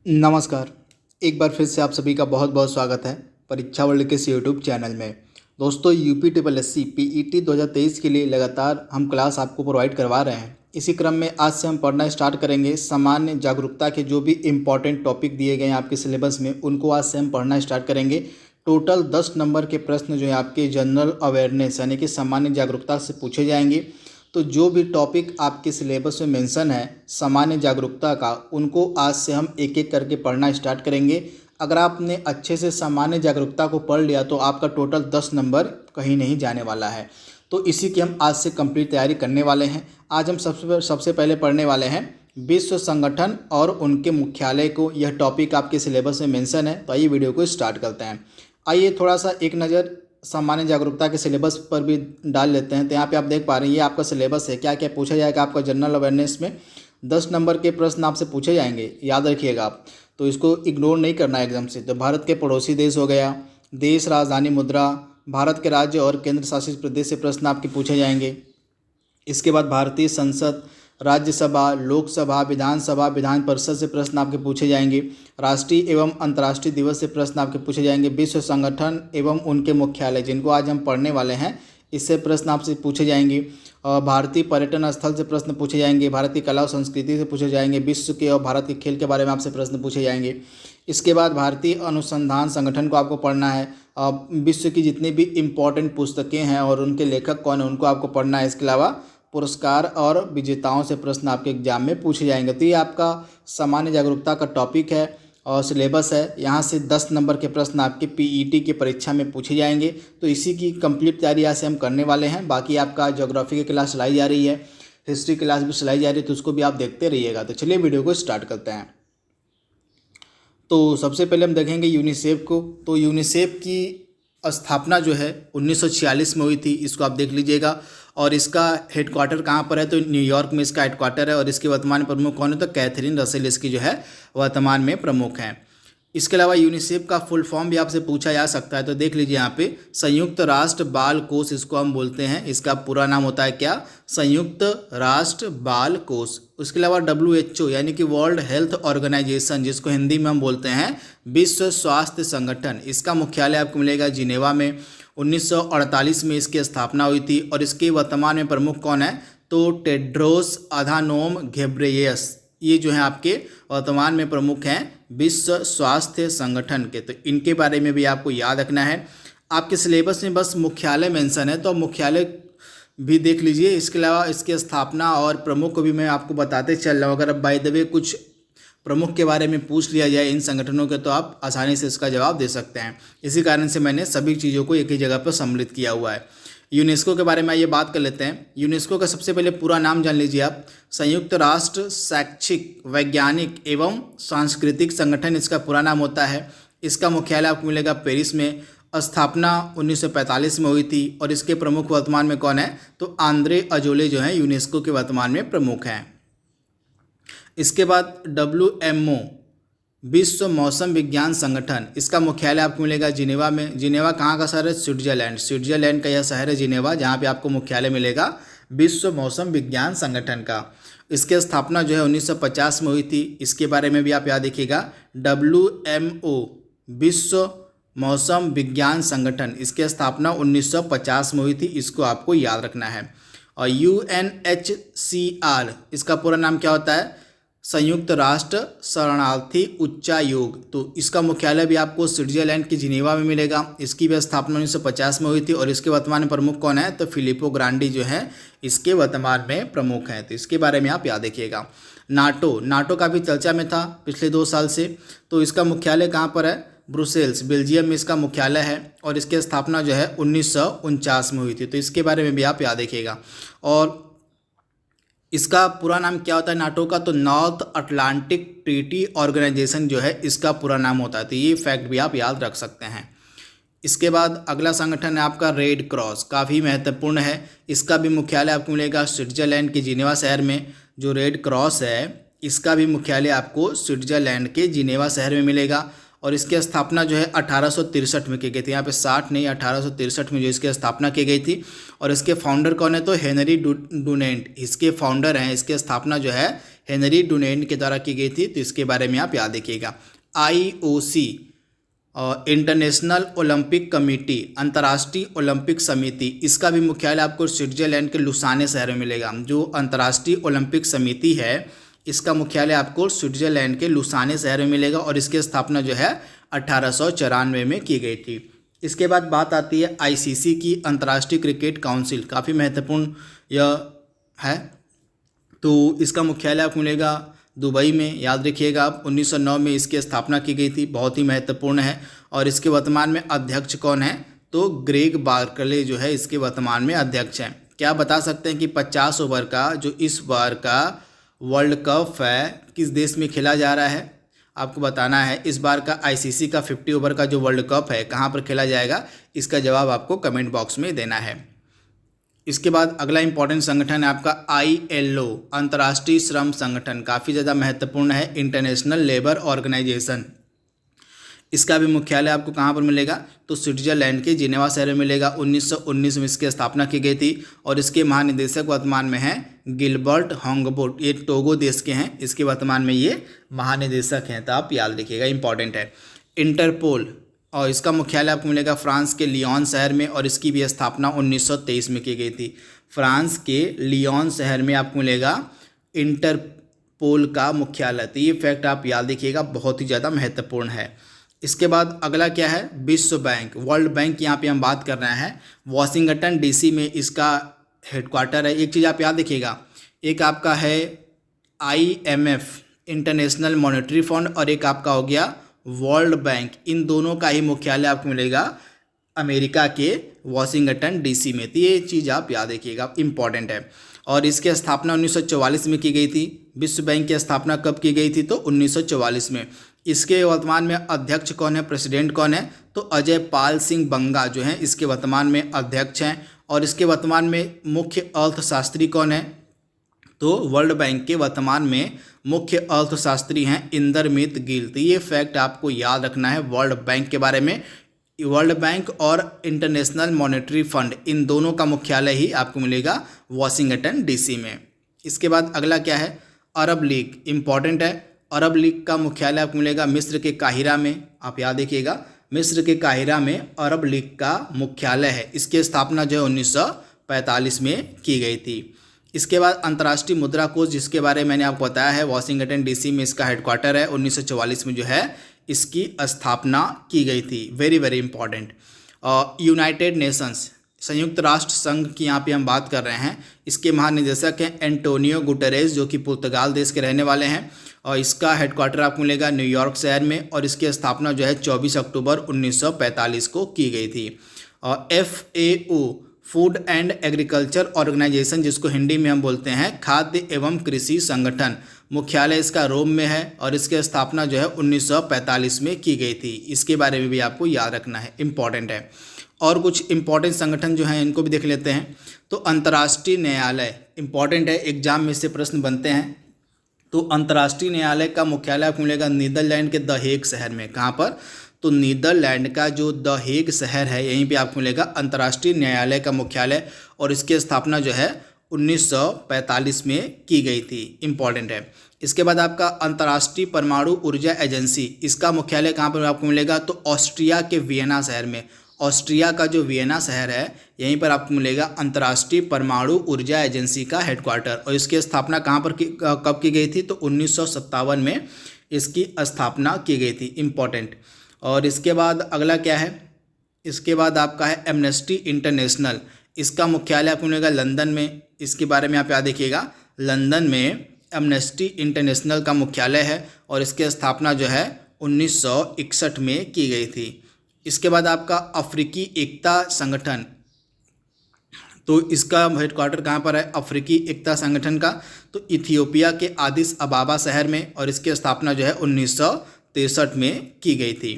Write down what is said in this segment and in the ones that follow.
नमस्कार। एक बार फिर से आप सभी का बहुत बहुत स्वागत है परीक्षा वर्ल्ड के इस यूट्यूब चैनल में। दोस्तों, UP triple S C PET 2023 के लिए लगातार हम क्लास आपको प्रोवाइड करवा रहे हैं। इसी क्रम में आज से हम पढ़ना स्टार्ट करेंगे। सामान्य जागरूकता के जो भी इम्पॉर्टेंट टॉपिक दिए गए हैं आपके सिलेबस में, उनको आज से हम पढ़ना स्टार्ट करेंगे। टोटल 10 नंबर के प्रश्न जो है आपके जनरल अवेयरनेस यानी कि सामान्य जागरूकता से पूछे जाएंगे। तो जो भी टॉपिक आपके सिलेबस में मेंशन है सामान्य जागरूकता का, उनको आज से हम एक एक करके पढ़ना स्टार्ट करेंगे। अगर आपने अच्छे से सामान्य जागरूकता को पढ़ लिया तो आपका टोटल 10 नंबर कहीं नहीं जाने वाला है। तो इसी की हम आज से कंप्लीट तैयारी करने वाले हैं। आज हम सबसे पहले पढ़ने वाले हैं विश्व संगठन और उनके मुख्यालय को। यह टॉपिक आपके सिलेबस में मेंशन है। तो आइए वीडियो को स्टार्ट करते हैं। आइए थोड़ा सा एक नज़र सामान्य जागरूकता के सिलेबस पर भी डाल लेते हैं। तो यहाँ पे आप देख पा रहे हैं ये आपका सिलेबस है। क्या क्या पूछा जाएगा आपका जनरल अवेयरनेस में 10 नंबर के प्रश्न आपसे पूछे जाएंगे, याद रखिएगा आप। तो इसको इग्नोर नहीं करना है एकदम से। तो भारत के पड़ोसी देश हो गया, देश, राजधानी, मुद्रा, भारत के राज्य और केंद्र शासित प्रदेश से प्रश्न आपके पूछे जाएंगे। इसके बाद भारतीय संसद, राज्यसभा, लोकसभा, विधानसभा, विधान परिषद से प्रश्न आपके पूछे जाएंगे। राष्ट्रीय एवं अंतर्राष्ट्रीय दिवस से प्रश्न आपके पूछे जाएंगे। विश्व संगठन एवं उनके मुख्यालय, जिनको आज हम पढ़ने वाले हैं, इससे प्रश्न आपसे पूछे जाएंगे। भारतीय पर्यटन स्थल से प्रश्न पूछे जाएंगे। भारतीय कला और संस्कृति से पूछे जाएंगे। विश्व के और भारत के खेल के बारे में आपसे प्रश्न पूछे जाएंगे। इसके बाद भारतीय अनुसंधान संगठन को आपको पढ़ना है। विश्व की जितनी भी इम्पोर्टेंट पुस्तकें हैं और उनके लेखक कौन है उनको आपको पढ़ना है। इसके अलावा पुरस्कार और विजेताओं से प्रश्न आपके एग्जाम में पूछे जाएंगे। तो ये आपका सामान्य जागरूकता का टॉपिक है और सिलेबस है। यहाँ से 10 नंबर के प्रश्न आपके पीईटी की परीक्षा में पूछे जाएंगे। तो इसी की कंप्लीट तैयारी यहाँ से हम करने वाले हैं। बाकी आपका ज्योग्राफी की क्लास चलाई जा रही है, हिस्ट्री क्लास भी चलाई जा रही है, तो उसको भी आप देखते रहिएगा। तो चलिए वीडियो को स्टार्ट करते हैं। तो सबसे पहले हम देखेंगे यूनिसेफ को। तो यूनिसेफ की स्थापना जो है 1946 में हुई थी, इसको आप देख लीजिएगा। और इसका हेडक्वार्टर कहाँ पर है, तो न्यूयॉर्क में इसका हेडक्वार्टर है। और इसके वर्तमान प्रमुख कौन है, तो कैथरीन रसेल इसकी जो है वर्तमान में प्रमुख हैं। इसके अलावा यूनिसेफ का फुल फॉर्म भी आपसे पूछा जा सकता है। तो देख लीजिए यहाँ पे, संयुक्त राष्ट्र बाल कोष इसको हम बोलते हैं। इसका पूरा नाम होता है क्या, संयुक्त राष्ट्र बाल कोष। उसके अलावा WHO यानी कि वर्ल्ड हेल्थ ऑर्गेनाइजेशन, जिसको हिंदी में हम बोलते हैं विश्व स्वास्थ्य संगठन, इसका मुख्यालय आपको मिलेगा जिनेवा में। 1948 में इसकी स्थापना हुई थी। और इसके वर्तमान में प्रमुख कौन है, तो टेड्रोस अधानोम घेब्रेयेसस, ये जो है आपके वर्तमान में प्रमुख हैं विश्व स्वास्थ्य संगठन के। तो इनके बारे में भी आपको याद रखना है। आपके सिलेबस में बस मुख्यालय मेंशन है, तो मुख्यालय भी देख लीजिए। इसके अलावा इसकी स्थापना और प्रमुख को भी मैं आपको बताते चल रहा हूँ। अगर अब बाय द वे कुछ प्रमुख के बारे में पूछ लिया जाए इन संगठनों के, तो आप आसानी से इसका जवाब दे सकते हैं। इसी कारण से मैंने सभी चीज़ों को एक ही जगह पर सम्मिलित किया हुआ है। यूनेस्को के बारे में ये बात कर लेते हैं। यूनेस्को का सबसे पहले पूरा नाम जान लीजिए आप, संयुक्त राष्ट्र शैक्षिक, वैज्ञानिक एवं सांस्कृतिक संगठन इसका पूरा नाम होता है। इसका मुख्यालय आपको मिलेगा पेरिस में। स्थापना 1945 में हुई थी। और इसके प्रमुख वर्तमान में कौन है, तो आंद्रे अजोले जो हैं यूनेस्को के वर्तमान में प्रमुख हैं। इसके बाद WMO, विश्व मौसम विज्ञान संगठन, इसका मुख्यालय आपको मिलेगा जिनेवा में। जिनेवा कहाँ का शहर है, स्विट्जरलैंड का यह शहर है जिनेवा, जहाँ पे आपको मुख्यालय मिलेगा विश्व मौसम विज्ञान संगठन का। इसकी स्थापना जो है 1950 में हुई थी। इसके बारे में भी आप याद रखिएगा। WMO, विश्व मौसम विज्ञान संगठन, इसकी स्थापना 1950 में हुई थी। इसको आपको याद रखना है। और UNHCR, इसका पूरा नाम क्या होता है, संयुक्त राष्ट्र शरणार्थी उच्चायोग। तो इसका मुख्यालय भी आपको स्विट्जरलैंड की जिनेवा में मिलेगा। इसकी भी स्थापना 1950 में हुई थी। और इसके वर्तमान में प्रमुख कौन है, तो फिलिपो ग्रांडी जो है इसके वर्तमान में प्रमुख हैं। तो इसके बारे में आप याद रखिएगा। नाटो का भी चर्चा में था पिछले 2 साल से। तो इसका मुख्यालय कहाँ पर है, ब्रुसेल्स, बेल्जियम में इसका मुख्यालय है। और इसकी स्थापना जो है 1949 में हुई थी। तो इसके बारे में भी आप याद रखिएगा। और इसका पूरा नाम क्या होता है नाटो का, तो नॉर्थ अटलांटिक ट्रीटी ऑर्गेनाइजेशन जो है इसका पूरा नाम होता है। तो ये फैक्ट भी आप याद रख सकते हैं। इसके बाद अगला संगठन है आपका रेड क्रॉस, काफ़ी महत्वपूर्ण है। इसका भी मुख्यालय आपको मिलेगा स्विट्जरलैंड के जिनेवा शहर में। जो रेड क्रॉस है इसका भी मुख्यालय आपको स्विट्जरलैंड के जिनेवा शहर में मिलेगा। और इसकी स्थापना जो है 1863 में की गई थी। यहाँ पे 60 नहीं, 1863 में जो इसकी स्थापना की गई थी। और इसके फाउंडर कौन है? तो हेनरी डुनेंट इसके फाउंडर हैं। इसकी स्थापना जो है हेनरी डुनेंट के द्वारा की गई थी, तो इसके बारे में आप याद रखिएगा। IOC इंटरनेशनल ओलंपिक कमेटी, अंतर्राष्ट्रीय ओलंपिक समिति, इसका भी मुख्यालय आपको स्विट्जरलैंड के लुसाने शहर में मिलेगा। जो अंतर्राष्ट्रीय ओलंपिक समिति है इसका मुख्यालय आपको स्विट्जरलैंड के लुसाने शहर में मिलेगा और इसकी स्थापना जो है 1894 में की गई थी। इसके बाद बात आती है ICC की, अंतर्राष्ट्रीय क्रिकेट काउंसिल, काफ़ी महत्वपूर्ण यह है। तो इसका मुख्यालय आपको मिलेगा दुबई में, याद रखिएगा आप। 1909 में इसकी स्थापना की गई थी, बहुत ही महत्वपूर्ण है। और इसके वर्तमान में अध्यक्ष कौन है? तो ग्रेग बार्कले जो है इसके वर्तमान में अध्यक्ष हैं। क्या बता सकते हैं कि 50 ओवर का जो इस बार का वर्ल्ड कप है किस देश में खेला जा रहा है? आपको बताना है। इस बार का ICC का 50 ओवर का जो वर्ल्ड कप है कहाँ पर खेला जाएगा? इसका जवाब आपको कमेंट बॉक्स में देना है। इसके बाद अगला इंपॉर्टेंट संगठन है आपका ILO, अंतर्राष्ट्रीय श्रम संगठन, काफ़ी ज़्यादा महत्वपूर्ण है, इंटरनेशनल लेबर ऑर्गेनाइजेशन। इसका भी मुख्यालय आपको कहाँ पर मिलेगा? तो स्विट्जरलैंड के जिनेवा शहर में मिलेगा। 1919 में इसकी स्थापना की गई थी और इसके महानिदेशक वर्तमान में हैं गिलबर्ट हॉन्गबोट, ये टोगो देश के हैं। इसके वर्तमान में ये महानिदेशक हैं, तो आप याद रखिएगा, इंपॉर्टेंट है। इंटरपोल, और इसका मुख्यालय आपको मिलेगा फ्रांस के लियोन शहर में और इसकी भी स्थापना 1923 में की गई थी। फ्रांस के लियोन शहर में आपको मिलेगा इंटरपोल का मुख्यालय। तो ये फैक्ट आप याद रखिएगा, बहुत ही ज़्यादा महत्वपूर्ण है। इसके बाद अगला क्या है? विश्व बैंक, वर्ल्ड बैंक, यहाँ पे हम बात कर रहे हैं। वॉशिंगटन DC में इसका हेडक्वार्टर है। एक चीज़ आप याद रखिएगा, एक आपका है IMF, इंटरनेशनल मॉनेटरी फंड, और एक आपका हो गया वर्ल्ड बैंक। इन दोनों का ही मुख्यालय आपको मिलेगा अमेरिका के वॉशिंगटन DC में। तो ये चीज़ आप याद रखिएगा, इंपॉर्टेंट है। और इसकी स्थापना 1944 में की गई थी। विश्व बैंक की स्थापना कब की गई थी? तो 1944 में। इसके वर्तमान में अध्यक्ष कौन है? प्रेसिडेंट कौन है? तो अजय पाल सिंह बंगा जो हैं इसके वर्तमान में अध्यक्ष हैं। और इसके वर्तमान में मुख्य अर्थशास्त्री कौन है? तो वर्ल्ड बैंक के वर्तमान में मुख्य अर्थशास्त्री हैं इंदरमीत गिल। तो ये फैक्ट आपको याद रखना है वर्ल्ड बैंक के बारे में। वर्ल्ड बैंक और इंटरनेशनल मॉनेटरी फंड, इन दोनों का मुख्यालय ही आपको मिलेगा वॉशिंगटन DC में। इसके बाद अगला क्या है? अरब लीग, इंपॉर्टेंट है। अरब लीग का मुख्यालय आपको मिलेगा मिस्र के काहिरा में। आप याद रखिएगा, मिस्र के काहिरा में अरब लीग का मुख्यालय है। इसकी स्थापना जो है 1945 में की गई थी। इसके बाद अंतर्राष्ट्रीय मुद्रा कोष, जिसके बारे में मैंने आपको बताया है, वॉशिंगटन DC में इसका हेडक्वार्टर है। 1944 में जो है इसकी स्थापना की गई थी। Very very important. United Nations, संयुक्त राष्ट्र संघ की यहाँ पे हम बात कर रहे हैं। इसके महानिदेशक हैं एंटोनियो गुटेरेस, जो कि पुर्तगाल देश के रहने वाले हैं। और इसका हेडक्वार्टर आपको मिलेगा न्यूयॉर्क शहर में और इसकी स्थापना जो है 24 अक्टूबर 1945 को की गई थी। और FAO, Food and Agriculture Organization, जिसको हिंदी में हम बोलते हैं खाद्य एवं कृषि संगठन, मुख्यालय इसका रोम में है और इसकी स्थापना जो है 1945 में की गई थी। इसके बारे में भी आपको याद रखना है, इंपॉर्टेंट है। और कुछ इंपॉर्टेंट संगठन जो हैं इनको भी देख लेते हैं। तो अंतर्राष्ट्रीय न्यायालय, इंपॉर्टेंट है, एग्जाम में से प्रश्न बनते हैं। तो अंतर्राष्ट्रीय न्यायालय का मुख्यालय आपको मिलेगा नीदरलैंड के द हेग शहर में। कहाँ पर? तो नीदरलैंड का जो द हेग शहर है यहीं पे आपको मिलेगा अंतर्राष्ट्रीय न्यायालय का मुख्यालय और इसकी स्थापना जो है 1945 में की गई थी। इंपॉर्टेंट है। इसके बाद आपका अंतर्राष्ट्रीय परमाणु ऊर्जा एजेंसी, इसका मुख्यालय कहाँ पर आपको मिलेगा? तो ऑस्ट्रिया के वियना शहर में। ऑस्ट्रिया का जो वियना शहर है यहीं पर आपको मिलेगा अंतर्राष्ट्रीय परमाणु ऊर्जा एजेंसी का हेडक्वार्टर। और इसकी स्थापना कहाँ पर कब की गई थी? तो 1957 में इसकी स्थापना की गई थी। इम्पॉर्टेंट। और इसके बाद अगला क्या है? इसके बाद आपका है एमनेस्टी इंटरनेशनल, इसका मुख्यालय आपको मिलेगा लंदन में। इसके बारे में आप याद रखिएगा, लंदन में एमनेस्टी इंटरनेशनल का मुख्यालय है और इसकी स्थापना जो है 1961 में की गई थी। इसके बाद आपका अफ्रीकी एकता संगठन, तो इसका हेडक्वार्टर कहाँ पर है? अफ्रीकी एकता संगठन का तो इथियोपिया के आदिस अबाबा शहर में और इसकी स्थापना जो है 1963 में की गई थी।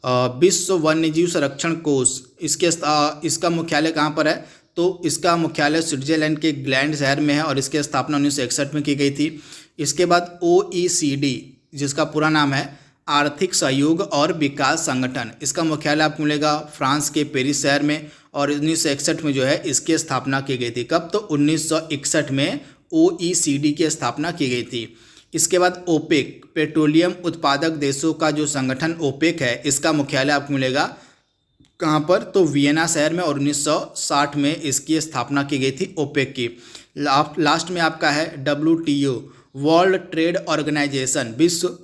विश्व वन्यजीव संरक्षण कोष, इसका मुख्यालय कहाँ पर है? तो इसका मुख्यालय स्विट्जरलैंड के ग्लैंड शहर में है और इसकी स्थापना 1961 में की गई थी। इसके बाद OECD, जिसका पूरा नाम है आर्थिक सहयोग और विकास संगठन, इसका मुख्यालय आपको मिलेगा फ्रांस के पेरिस शहर में और 1961 में जो है इसकी स्थापना की गई थी। कब? तो 1961 में OECD की स्थापना की गई थी। इसके बाद ओपेक, पेट्रोलियम उत्पादक देशों का जो संगठन ओपेक है, इसका मुख्यालय आपको मिलेगा कहाँ पर? तो वियना शहर में और 1960 में इसकी स्थापना की गई थी ओपेक की। लास्ट में आपका है WTO, वर्ल्ड ट्रेड ऑर्गेनाइजेशन, विश्व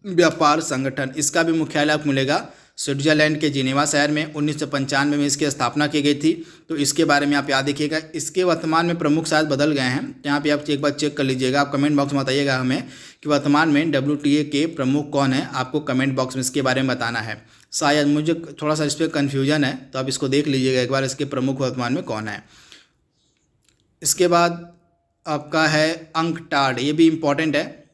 व्यापार संगठन, इसका भी मुख्यालय आपको मिलेगा स्विट्जरलैंड के जिनेवा शहर में। 1995 में इसकी स्थापना की गई थी। तो इसके बारे में आप याद रखिएगा। इसके वर्तमान में प्रमुख शायद बदल गए हैं, यहाँ पे आप एक बार चेक कर लीजिएगा। आप कमेंट बॉक्स में बताइएगा हमें कि वर्तमान में WTO के प्रमुख कौन है, आपको कमेंट बॉक्स में इसके बारे में बताना है। शायद मुझे थोड़ा सा इस पर कन्फ्यूजन है, तो आप इसको देख लीजिएगा एक बार, इसके प्रमुख वर्तमान में कौन है। इसके बाद आपका है अंकटाड, ये भी इम्पॉर्टेंट है।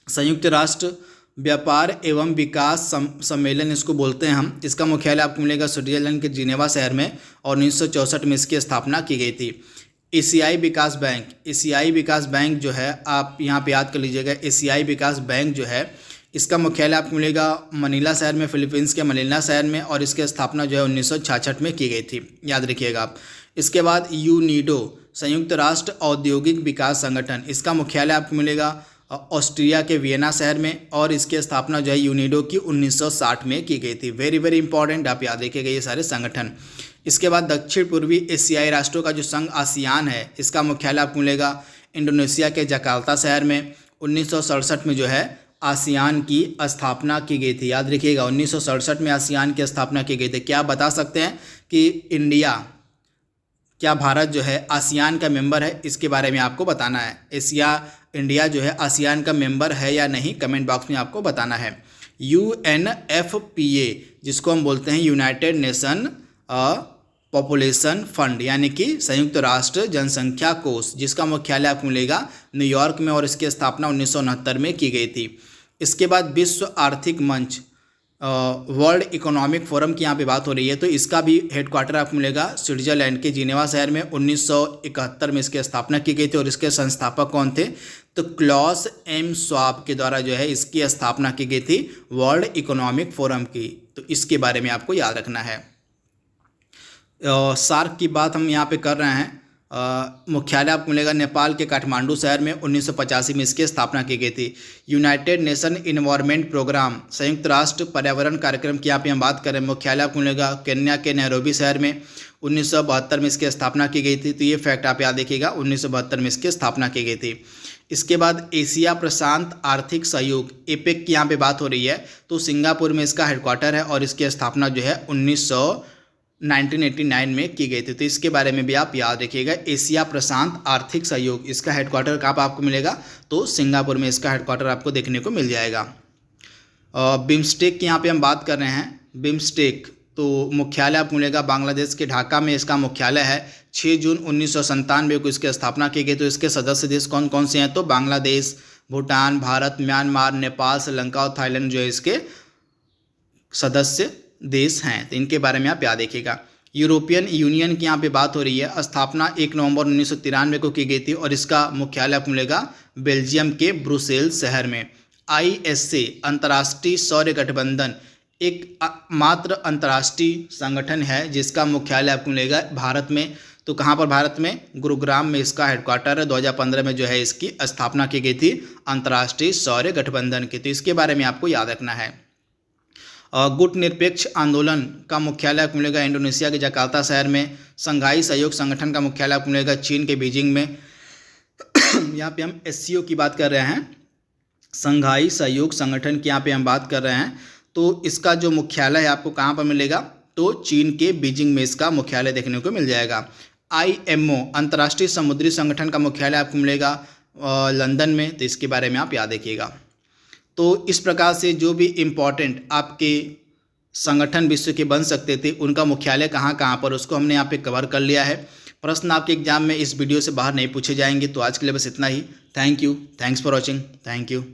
संयुक्त राष्ट्र व्यापार एवं विकास सम्मेलन इसको बोलते हैं हम। इसका मुख्यालय आपको मिलेगा स्विट्जरलैंड के जिनेवा शहर में और 1964 में इसकी स्थापना की गई थी। एशियाई विकास बैंक, एशियाई विकास बैंक जो है आप यहाँ पे याद कर लीजिएगा। एशियाई विकास बैंक जो है इसका मुख्यालय आपको मिलेगा मनीला शहर में, फिलीपींस के मनीला शहर में और इसकी स्थापना जो है 1966 में की गई थी, याद रखिएगा आप। इसके बाद यूनीडो, संयुक्त राष्ट्र औद्योगिक विकास संगठन, इसका मुख्यालय आपको मिलेगा ऑस्ट्रिया के वियना शहर में और इसकी स्थापना जो है यूनीडो की 1960 में की गई थी। वेरी वेरी इंपॉर्टेंट, आप याद रखिएगा ये सारे संगठन। इसके बाद दक्षिण पूर्वी एशियाई राष्ट्रों का जो संघ आसियान है, इसका मुख्यालय आपको मिलेगा इंडोनेशिया के जकार्ता शहर में। 1967 में जो है आसियान की स्थापना की गई थी, याद रखिएगा 1967 में आसियान की स्थापना की गई थी। क्या आप बता सकते हैं कि क्या भारत जो है आसियान का मेंबर है? इसके बारे में आपको बताना है। इंडिया जो है आसियान का मेंबर है या नहीं, कमेंट बॉक्स में आपको बताना है। UNFPA, जिसको हम बोलते हैं यूनाइटेड नेशन पॉपुलेशन फंड, यानी कि संयुक्त राष्ट्र जनसंख्या कोष, जिसका मुख्यालय आपको मिलेगा न्यूयॉर्क में और इसकी स्थापना 1969 में की गई थी। इसके बाद विश्व आर्थिक मंच, वर्ल्ड इकोनॉमिक फोरम की यहाँ पे बात हो रही है, तो इसका भी हेडक्वार्टर आपको मिलेगा स्विट्जरलैंड के जिनेवा शहर में। 1971 में इसकी स्थापना की गई थी और इसके संस्थापक कौन थे? तो क्लॉस एम श्वाब के द्वारा जो है इसकी स्थापना की गई थी वर्ल्ड इकोनॉमिक फोरम की। तो इसके बारे में आपको याद रखना है। सार्क की बात हम यहाँ पे कर रहे हैं। मुख्यालय आपको मिलेगा नेपाल के काठमांडू शहर में। 1985 में इसकी स्थापना की गई थी। यूनाइटेड नेशन इन्वायरमेंट प्रोग्राम, संयुक्त राष्ट्र पर्यावरण कार्यक्रम की यहाँ पे हम बात करें, मुख्यालय आपको मिलेगा केन्या के नैरोबी शहर में। 1972 में इसकी स्थापना की गई थी। तो ये फैक्ट आप याद रखिएगा, 1972 में इसकी स्थापना की गई थी। इसके बाद एशिया प्रशांत आर्थिक सहयोग, एपेक की यहाँ पे बात हो रही है, तो सिंगापुर में इसका हेडक्वार्टर है और इसकी स्थापना जो है 1989 में की गई थी। तो इसके बारे में भी आप याद रखिएगा। एशिया प्रशांत आर्थिक सहयोग, इसका हेडक्वार्टर कहाँ पर आपको मिलेगा? तो सिंगापुर में इसका हेडक्वार्टर आपको देखने को मिल जाएगा। बिम्स्टेक की यहाँ पे हम बात कर रहे हैं। बिम्स्टेक तो मुख्यालय आपको मिलेगा बांग्लादेश के ढाका में, इसका मुख्यालय है। 6 जून 1997 को इसकी स्थापना की गई। तो इसके सदस्य देश कौन कौन से हैं? तो बांग्लादेश, भूटान, भारत, म्यांमार, नेपाल, श्रीलंका और थाईलैंड जो है इसके सदस्य देश हैं। तो इनके बारे में आप याद रखिएगा। यूरोपियन यूनियन की यहाँ पे बात हो रही है। स्थापना 1 नवंबर 1993 को की गई थी और इसका मुख्यालय आपको मिलेगा बेल्जियम के ब्रुसेल्स शहर में। ISA, अंतर्राष्ट्रीय सौर गठबंधन, एक मात्र अंतर्राष्ट्रीय संगठन है जिसका मुख्यालय आपको मिलेगा भारत में। तो कहाँ पर? भारत में गुरुग्राम में इसका हेडक्वार्टर है। 2015 में जो है इसकी स्थापना की गई थी अंतर्राष्ट्रीय सौर गठबंधन की। तो इसके बारे में आपको याद रखना है। गुट निरपेक्ष आंदोलन का मुख्यालय आपको मिलेगा इंडोनेशिया के जकार्ता शहर में। संघाई सहयोग संगठन का मुख्यालय आपको मिलेगा चीन के बीजिंग में। यहाँ पे हम SCO की बात कर रहे हैं, संघाई सहयोग संगठन की यहाँ पे हम बात कर रहे हैं। तो इसका जो मुख्यालय है आपको कहाँ पर मिलेगा? तो चीन के बीजिंग में इसका मुख्यालय देखने को मिल जाएगा। IMO, अंतर्राष्ट्रीय समुद्री संगठन का मुख्यालय आपको मिलेगा लंदन में। तो इसके बारे में आप याद रखिएगा। तो इस प्रकार से जो भी इम्पोर्टेंट आपके संगठन विश्व के बन सकते थे, उनका मुख्यालय कहाँ कहाँ पर, उसको हमने यहाँ पे कवर कर लिया है। प्रश्न आपके एग्जाम में इस वीडियो से बाहर नहीं पूछे जाएंगे। तो आज के लिए बस इतना ही। Thank you, thanks for watching, thank you.